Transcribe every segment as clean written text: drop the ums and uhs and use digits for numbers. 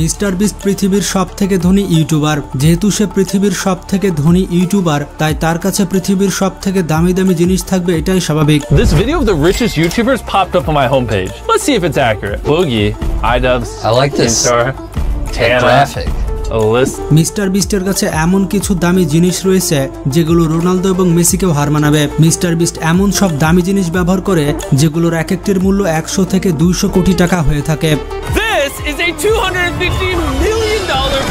Mister beast পৃথিবীর সবথেকে ধনী ইউটিউবার। যেহেতু সে পৃথিবীর সবথেকে ধনী ইউটিউবার, তাই তার কাছে পৃথিবীর সবথেকে দামি দামি জিনিস থাকবে, এটাই স্বাভাবিক। This video of the richest YouTubers popped up on my homepage. Let's see if it's accurate. Boogie, iDubbbz, I like this graphic. Mister বিস্টের কাছে এমন কিছু দামি জিনিস রয়েছে যেগুলো রোনালদো এবং মেসিকেও হার মানাবে। মিস্টার বিস্ট এমন সব দামি জিনিস ব্যবহার করে যেগুলোর এক একটির মূল্য 100 থেকে 200 কোটি টাকা হয়ে থাকে। This is a $250 million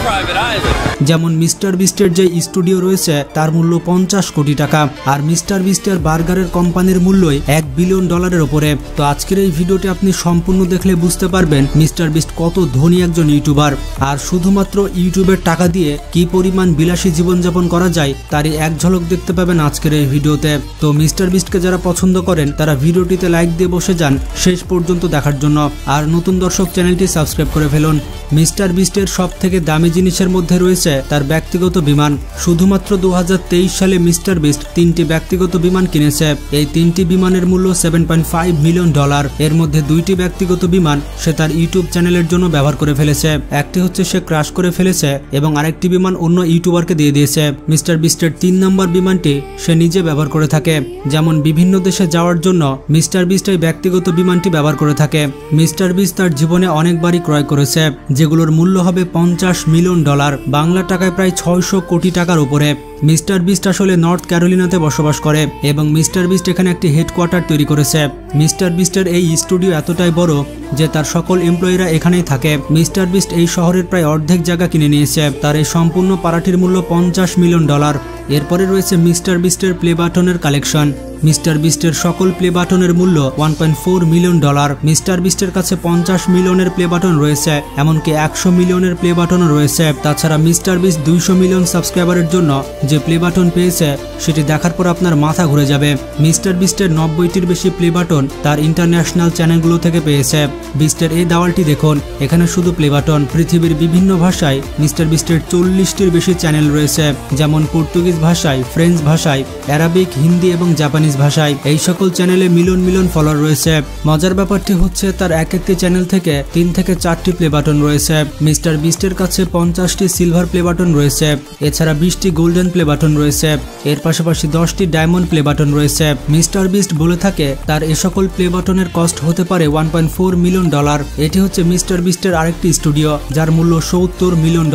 private island. যেমন মিস্টার বিস্টের যে স্টুডিও রয়েছে তার মূল্য 50 কোটি টাকা, আর মিস্টার বিস্টের বার্গারের কোম্পানির মূল্যই $1 বিলিয়ন উপরে। তো আজকের এই ভিডিওটি আপনি সম্পূর্ণ দেখলে বুঝতে পারবেন মিস্টার বিস্ট কত ধনী একজন ইউটিউবার, আর শুধুমাত্র ইউটিউবের টাকা দিয়ে কি পরিমাণ বিলাসী জীবনযাপন করা যায় তারই এক ঝলক দেখতে পাবেন আজকের এই ভিডিওতে। তো মিস্টার বিস্টকে যারা পছন্দ করেন তারা ভিডিওটিতে লাইক দিয়ে বসে যান শেষ পর্যন্ত দেখার জন্য, আর নতুন দর্শক চ্যানেলটি সাবস্ক্রাইব করে ফেলুন। মিস্টার বিস্টের সব থেকে দামি জিনিসের মধ্যে রয়েছে তার ব্যক্তিগত বিমান। শুধুমাত্র 2023 সালে মিস্টার বিস্ট 3টি ব্যক্তিগত বিমান কিনেছে। এই 3টি বিমানের মূল্য $7.5 মিলিয়ন। এর মধ্যে 2টি ব্যক্তিগত বিমান সে তার ইউটিউব চ্যানেলের জন্য ব্যবহার করে ফেলেছে। একটি হচ্ছে সে ক্র্যাশ করে ফেলেছে এবং আরেকটি বিমান অন্য ইউটিউবারকে দিয়ে দিয়েছে। মিস্টার বিস্টের 3 নম্বর বিমানটি সে নিজে ব্যবহার করে থাকে। যেমন বিভিন্ন দেশে যাওয়ার জন্য মিস্টার বিস্ট এই ব্যক্তিগত বিমানটি ব্যবহার করে থাকে। মিস্টার বিস্ট তার জীবনে অনেকবারই ক্রয় করেছে, যেগুলোর মূল্য হবে $50 মিলিয়ন, বাংলা টাকায় প্রায় 600 কোটি টাকার উপরে। মিস্টার বিস্ট আসলে নর্থ ক্যারোলিনাতে বসবাস করে এবং মিস্টার বিস্ট এখানে একটি হেডকোয়ার্টার তৈরি করেছে। মিস্টার বিস্টের এই স্টুডিও এতটাই বড় যে তার সকল এমপ্লয়িরা এখানেই থাকে। মিস্টার বিস্ট এই শহরের প্রায় অর্ধেক জায়গা কিনে নিয়েছে। তার এই সম্পূর্ণ পাড়াটির মূল্য $50 মিলিয়ন। এরপরে রয়েছে মিস্টার বিস্টের প্লে বাটনের কালেকশন। মিস্টার বিস্টের সকল প্লে বাটনের মূল্য $1.4 মিলিয়ন। মিস্টার বিস্টের কাছে 50 মিলিয়নের প্লে বাটন রয়েছে, এমনকি 100 মিলিয়নের প্লে বাটনও রয়েছে। তাছাড়া মিস্টার বিস্ট 200 মিলিয়ন সাবস্ক্রাইবারের জন্য যে প্লে বাটন পেয়েছে সেটি দেখার পর আপনার মাথা ঘুরে যাবে। মিস্টার বিস্টের 90টির বেশি প্লে বাটন তার ইন্টারন্যাশনাল চ্যানেলগুলো থেকে পেয়েছে। বিস্টের এই দাওয়ালটি দেখুন, এখানে শুধু প্লে বাটন। পৃথিবীর বিভিন্ন ভাষায় মিস্টার বিস্টের 40টির বেশি চ্যানেল রয়েছে, যেমন পর্তুগিজ ভাষায়, ফ্রেঞ্চ ভাষায়, অ্যারাবিক, হিন্দি এবং জাপানিজ ভাষায়। এই সকল চ্যানেলে মিলিয়ন ফলোয়ার রয়েছে। মজার ব্যাপারটি হচ্ছে তার এক একটি চ্যানেল থেকে 3 থেকে 4টি প্লে বাটন রয়েছে। মিস্টার বিস্টের কাছে 50টি সিলভার প্লে বাটন রয়েছে, এছাড়া 20টি গোল্ডেন প্লে বাটন রয়েছে, এর পাশাপাশি 10টি ডায়মন্ড প্লে বাটন রয়েছে। মিস্টার বিস্ট বলে থাকে তার এ সকল প্লে বাটনের কস্ট হতে পারে $1.4 মিলিয়ন। এটি হচ্ছে মিস্টার বিস্টের আরেকটি স্টুডিও যার মূল্য $70 মিলিয়ন।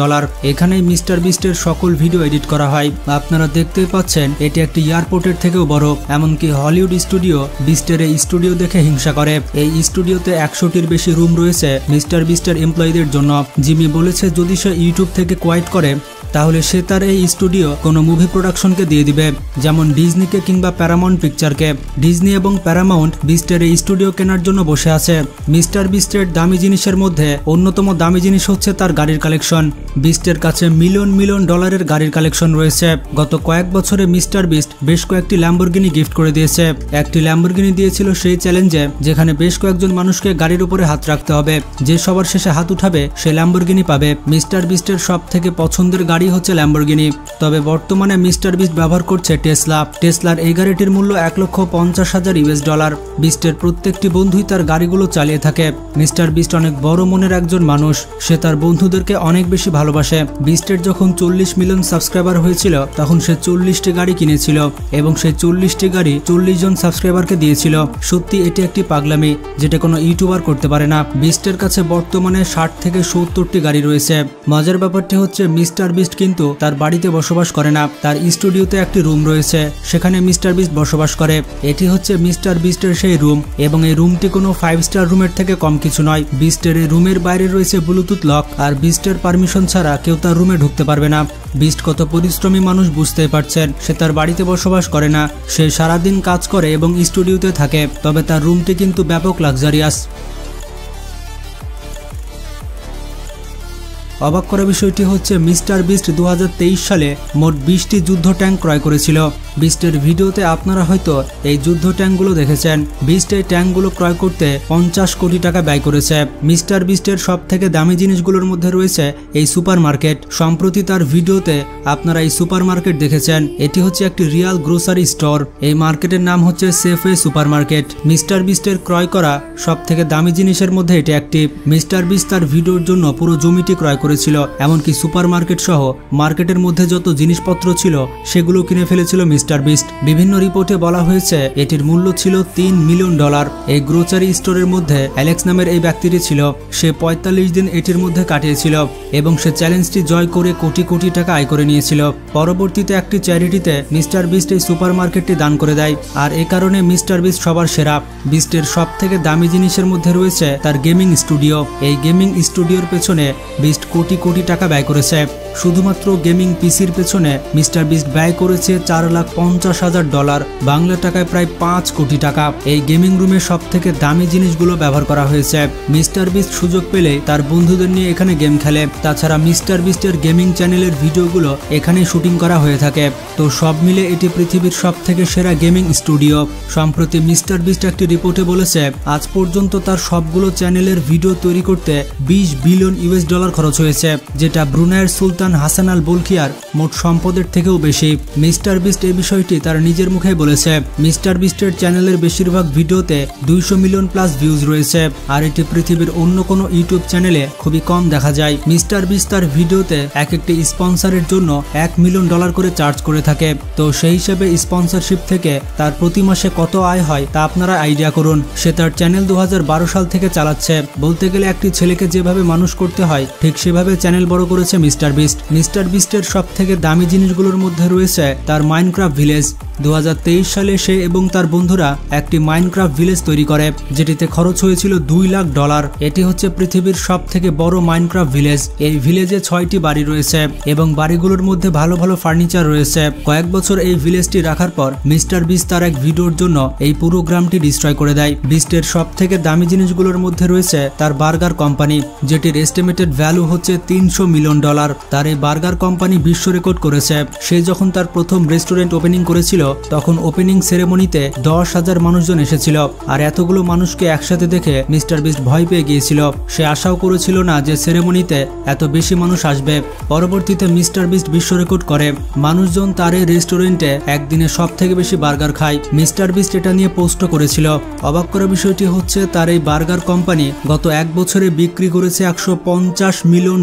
এখানেই মিস্টার বিস্টের সকল ভিডিও এডিট করা হয়। আপনারা দেখতেই পাচ্ছেন এটি একটি এয়ারপোর্টের থেকেও বড়। এমনকি হলিউড স্টুডিও বিস্টের এই স্টুডিও দেখে হিংসা করে। এই স্টুডিওতে 100টির বেশি রুম রয়েছে মিস্টার বিস্টের এমপ্লয়ীদের জন্য। জিমি বলেছে যদি সে ইউটিউব থেকে কোয়াইট করে তাহলে সে তার এই স্টুডিও কোনো মুভি প্রোডাকশনকে দিয়ে দিবে, যেমন ডিজনিকে কিংবা প্যারামাউন্ট পিকচারকে। ডিজনি এবং প্যারামাউন্ট বিস্টের এই স্টুডিও কেনার জন্য বসে আছে। মিস্টার বিস্টের দামি জিনিসের মধ্যে অন্যতম দামি জিনিস হচ্ছে তার গাড়ির কালেকশন। বিস্টের কাছে মিলিয়ন ডলারের গাড়ির কালেকশন রয়েছে। গত কয়েক বছরে মিস্টার বিস্ট বেশ কয়েকটি ল্যাম্বরগিনি গিফট করে দিয়েছে। একটি ল্যাম্বরগিনি দিয়েছিল সেই চ্যালেঞ্জে, যেখানে বেশ কয়েকজন মানুষকে গাড়ির উপরে হাত রাখতে হবে, যে সবার শেষে হাত উঠাবে সে ল্যাম্বরগিনি পাবে। মিস্টার বিস্টের সব থেকে পছন্দের গাড়ি হচ্ছে ল্যাম্বরগিনি। তবে বর্তমানে মিস্টার বিস্ট ব্যবহার করছে টেসলা। টেসলার এই গাড়িটির মূল্য $1,50,000। বিস্টের প্রত্যেকটি বন্ধুই তার গাড়িগুলো চালিয়ে থাকে। মিস্টার বিস্ট অনেক বড় মনের একজন মানুষ, সে তার বন্ধুদেরকে অনেক বেশি ভালোবাসে। বিস্টের যখন 40 মিলিয়ন সাবস্ক্রাইবার হয়েছিল তখন সে 40টি গাড়ি কিনেছিল এবং সেই 40টি গাড়ি 40 জন সাবস্ক্রাইবারকে দিয়েছিল। সত্যি এটি একটি পাগলামি যেটা কোনো ইউটিউবার করতে পারে না। বিস্টের কাছে বর্তমানে 60 থেকে 70টি গাড়ি রয়েছে। মজার ব্যাপারটি হচ্ছে মিস্টার বিস্ট কিন্তু তার বাড়িতে বসবাস করে না, তার স্টুডিওতে একটি রুম রয়েছে, সেখানে মিস্টার বিস্ট বসবাস করে। এটি হচ্ছে মিস্টার বিস্টের সেই রুম এবং এই রুমটি কোনো 5 স্টার রুমের থেকে কম কিছু নয়। বিস্টের এই রুমের বাইরে রয়েছে ব্লুটুথ লক, আর বিস্টের পারমিশন ছাড়া কেউ তার রুমে ঢুকতে পারবে না। বিস্ট কত পরিশ্রমী মানুষ বুঝতেই পারছেন। সে তার বাড়িতে বসবাস করে না, সে সারাদিন কাজ করে এবং স্টুডিওতে থাকে, তবে তার রুমটি কিন্তু ব্যাপক লাক্সারিয়াস। অবাক করা বিষয়টি হচ্ছে মিস্টার বিস্ট 2023 সালে মোট 20টি যুদ্ধ ট্যাঙ্ক ক্রয় করেছিল। বিস্টের ভিডিওতে আপনারা হয়তো এই যুদ্ধ ট্যাঙ্কগুলো দেখেছেন। বিস্ট এই ট্যাঙ্কগুলো ক্রয় করতে 50 কোটি টাকা ব্যয় করেছে। মিস্টার বিস্টের সব থেকে দামি জিনিসগুলোর মধ্যে রয়েছে এই সুপার মার্কেট। সম্প্রতি তার ভিডিওতে আপনারা এই সুপার মার্কেট দেখেছেন। এটি হচ্ছে একটি রিয়াল গ্রোসারি স্টোর। এই মার্কেটের নাম হচ্ছে সেফওয়ে সুপার মার্কেট। মিস্টার বিস্টের ক্রয় করা সব থেকে দামি জিনিসের মধ্যে এটি একটি। মিস্টার বিস্ট তার ভিডিওর জন্য পুরো জমিটি ক্রয় করেছিল, এমনকি সুপার মার্কেট সহ মার্কেটের মধ্যে যত জিনিসপত্র ছিল সেগুলো কিনে ফেলেছিল মিস্টার বিস্ট। বিভিন্ন রিপোর্টে বলা হয়েছে এটির মূল্য ছিল $3 মিলিয়ন। এই গ্রোসারি স্টোরের মধ্যে অ্যালেক্স নামের এই ব্যক্তিটি ছিল। সে 45 দিন এটির মধ্যে কাটিয়েছিল এবং সে চ্যালেঞ্জটি জয় করে কোটি কোটি টাকা আয় করে নিয়েছিল। পরবর্তীতে একটি চ্যারিটিতে মিস্টার বিস্ট এই সুপার মার্কেটটি দান করে দেয়, আর এ কারণে মিস্টার বিস্ট সবার সেরা। বিস্টের সব থেকে দামি জিনিসের মধ্যে রয়েছে তার গেমিং স্টুডিও। এই গেমিং স্টুডিওর পেছনে বিস্ট কোটি কোটি টাকা ব্যয় করেছে। শুধুমাত্র গেমিং পিসির পেছনে মিস্টার বিস্ট ব্যয় করেছে $4,50,000, বাংলা টাকায় প্রায় 5 কোটি টাকা। এই গেমিং রুমে সব থেকে দামি জিনিসগুলো ব্যবহার করা হয়েছে। মিস্টার বিস্ট সুযোগ পেলে তার বন্ধুদের নিয়ে এখানে গেম খেলে। তাছাড়া মিস্টার বিস্টের গেমিং চ্যানেলের ভিডিওগুলো এখানে শুটিং করা হয়ে থাকে। তো সব মিলে এটি পৃথিবীর সব থেকে সেরা গেমিং স্টুডিও। সম্প্রতি মিস্টার বিস্ট একটি রিপোর্টে বলেছে আজ পর্যন্ত তার সবগুলো চ্যানেলের ভিডিও তৈরি করতে $20 বিলিয়ন খরচ হয়েছে, যেটা ব্রুনাইয়ের সুলতান হাসান আল বলকিয়ার মোট সম্পদের থেকেও বেশি। মিস্টার বিস্ট এই বিষয়টি তার নিজের মুখে বলেছে। মিস্টার বিস্টের চ্যানেলের বেশিরভাগ ভিডিওতে 200 মিলিয়ন প্লাস ভিউজ রয়েছে, আর এটি পৃথিবীর অন্য কোনো ইউটিউব চ্যানেলে খুবই কম দেখা যায়। মিস্টার বিস্ট তার ভিডিওতে এক একটি স্পন্সরের জন্য $1 মিলিয়ন করে চার্জ করে থাকে। তো সেই হিসেবে স্পন্সরশিপ থেকে তার প্রতি মাসে কত আয় হয় তা আপনারা আইডিয়া করুন। সে তার চ্যানেল 2012 সাল থেকে চালাচ্ছে। বলতে গেলে একটি ছেলেকে যেভাবে মানুষ করতে হয় ঠিক সেভাবে চ্যানেল বড় করেছে মিস্টার বিস্ট। মিস্টার বিস্টের সব থেকে দামি জিনিসগুলোর মধ্যে রয়েছে তার মাইনক্রাফট ভিলেজ। 2023 সালে সে এবং তার বন্ধুরা একটি মাইনক্রাফট ভিলেজ তৈরি করে, যেটিতে খরচ হয়েছিল $2 লাখ। এটি হচ্ছে পৃথিবীর সব থেকে বড় মাইনক্রাফট ভিলেজ। এই ভিলেজে 6টি বাড়ি রয়েছে এবং বাড়িগুলোর মধ্যে ভালো ভালো ফার্নিচার রয়েছে। কয়েক বছর এই ভিলেজটি রাখার পর মিস্টার বিস্ট তার এক ভিডিওর জন্য এই পুরো গ্রামটি ডিস্ট্রয় করে দেয়। বিস্টের সব থেকে দামি জিনিসগুলোর মধ্যে রয়েছে তার বার্গার কোম্পানি, যেটির এস্টিমেটেড ভ্যালু হচ্ছে $300 মিলিয়ন। তার এই বার্গার কোম্পানি বিশ্ব রেকর্ড করেছে। সে যখন তার প্রথম রেস্টুরেন্ট ওপেনিং করেছিল তখন ওপেনিং সেরেমনিতে 10,000 মানুষজন এসেছিল, আর এতগুলো মানুষকে একসাথে দেখে মিস্টার বিস্ট ভয় পেয়ে গিয়েছিল। সে আশাও করেছিল না যে সেরেমনিতে এত বেশি মানুষ আসবে। পরবর্তীতে মিস্টার বিস্ট বিশ্ব রেকর্ড করে। মানুষজন তার এই রেস্টুরেন্টে একদিনে সব থেকে বেশি বার্গার খায়। মিস্টার বিস্ট এটা নিয়ে পোস্টও করেছিল। অবাক করা বিষয়টি হচ্ছে তার এই বার্গার কোম্পানি গত 1 বছরে বিক্রি করেছে $150 মিলিয়ন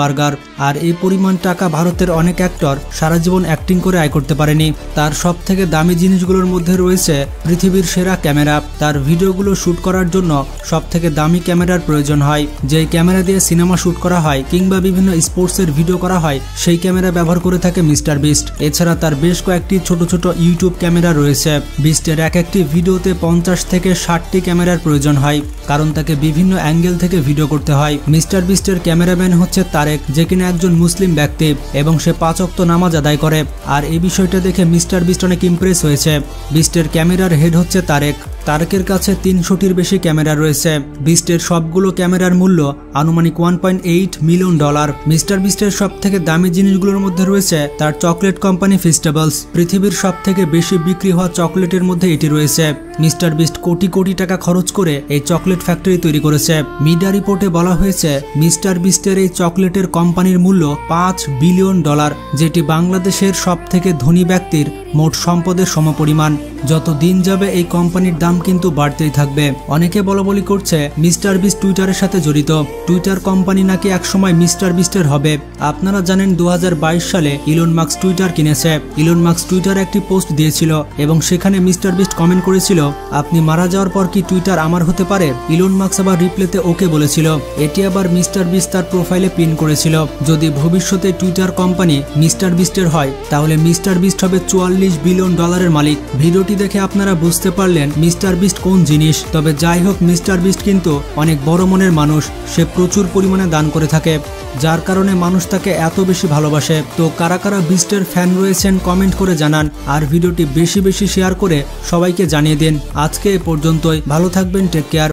বার্গার, আর এই পরিমাণ টাকা ভারতের অনেক অ্যাক্টর সারা জীবন অ্যাক্টিং করে আয় করতে পারেনি। তার সব থেকে দামি জিনিসগুলোর মধ্যে রয়েছে পৃথিবীর সেরা ক্যামেরা। তার ভিডিওগুলো শুট করার জন্য সব থেকে দামি ক্যামেরার প্রয়োজন হয়। যে ক্যামেরা দিয়ে সিনেমা শুট করা হয় কিংবা বিভিন্ন স্পোর্টসের ভিডিও করা হয় সেই ক্যামেরা ব্যবহার করে থাকে মিস্টার বিস্ট। এছাড়া তার বেশ কয়েকটি ছোট ছোট ইউটিউব ক্যামেরা রয়েছে। বিস্টের এক একটি ভিডিওতে 50 থেকে 60টি ক্যামেরার প্রয়োজন হয়, কারণ তাকে বিভিন্ন অ্যাঙ্গেল থেকে ভিডিও করতে হয়। মিস্টার বিস্টের ক্যামেরাম্যান হচ্ছে তারেক, যে কিনা একজন মুসলিম ব্যক্তি এবং সে 5 ওয়াক্ত নামাজ আদায় করে। আর এই বিষয়টা দেখে মিস্টার বিস্ট অনেক ইমপ্রেস হয়েছে। বিস্টের ক্যামেরার হেড হচ্ছে তারেকের কাছে 300টির বেশি ক্যামেরা রয়েছে। বিস্টের সবগুলো ক্যামেরার মূল্য আনুমানিক $1.8 মিলিয়ন। মিস্টার বিস্টের সব থেকে দামি জিনিসগুলোর মধ্যে রয়েছে তার চকলেট কোম্পানি ফেস্টিভ্যালস। পৃথিবীর সব থেকে বেশি বিক্রি হওয়া চকলেটের মধ্যে এটি রয়েছে। মিস্টার বিস্ট কোটি কোটি টাকা খরচ করে এই চকলেট ফ্যাক্টরি তৈরি করেছে। মিডিয়া রিপোর্টে বলা হয়েছে মিস্টার বিস্টের এই চকলেটের কোম্পানির মূল্য $5 বিলিয়ন, যেটি বাংলাদেশের সব থেকে ধনী ব্যক্তির মোট সম্পদের সমপরিমাণ। যত দিন যাবে এই কোম্পানির দাম কিন্তু বাড়তেই থাকবে। অনেকে বলাবলি করছে মিস্টার বিস্ট টুইটারের সাথে জড়িত। টুইটার কোম্পানি নাকি একসময় মিস্টার বিস্টের হবে। আপনারা জানেন 2022 সালে ইলন মাস্ক টুইটার কিনেছে। ইলন মাস্ক টুইটারে একটি পোস্ট দিয়েছিল এবং সেখানে মিস্টার বিস্ট কমেন্ট করেছিল, আপনি মারা যাওয়ার পর কি টুইটার আমার হতে পারে? ইলন মাস্ক আবার রিপ্লেতে ওকে বলেছিল। এটি আবার মিস্টার বিস্ট তার প্রোফাইলে পিন করেছিল। যদি ভবিষ্যতে টুইটার কোম্পানি মিস্টার বিস্টের হয় তাহলে মিস্টার বিস্ট হবে $44 বিলিয়ন মালিক। ভিডিওটি দেখে আপনারা বুঝতে পারলেন মিস্টার বিস্ট কোন জিনিস। তবে যাই হোক, মিস্টার বিস্ট কিন্তু অনেক বড় মনের মানুষ। সে প্রচুর পরিমাণে দান করে থাকে, যার কারণে মানুষ তাকে এত বেশি ভালোবাসে। তো কারা কারা বিস্টের ফ্যান রয়েছেন কমেন্ট করে জানান, আর ভিডিওটি বেশি বেশি শেয়ার করে সবাইকে জানিয়ে দিন। আজকে এ পর্যন্তই। ভালো থাকবেন, টেক কেয়ার।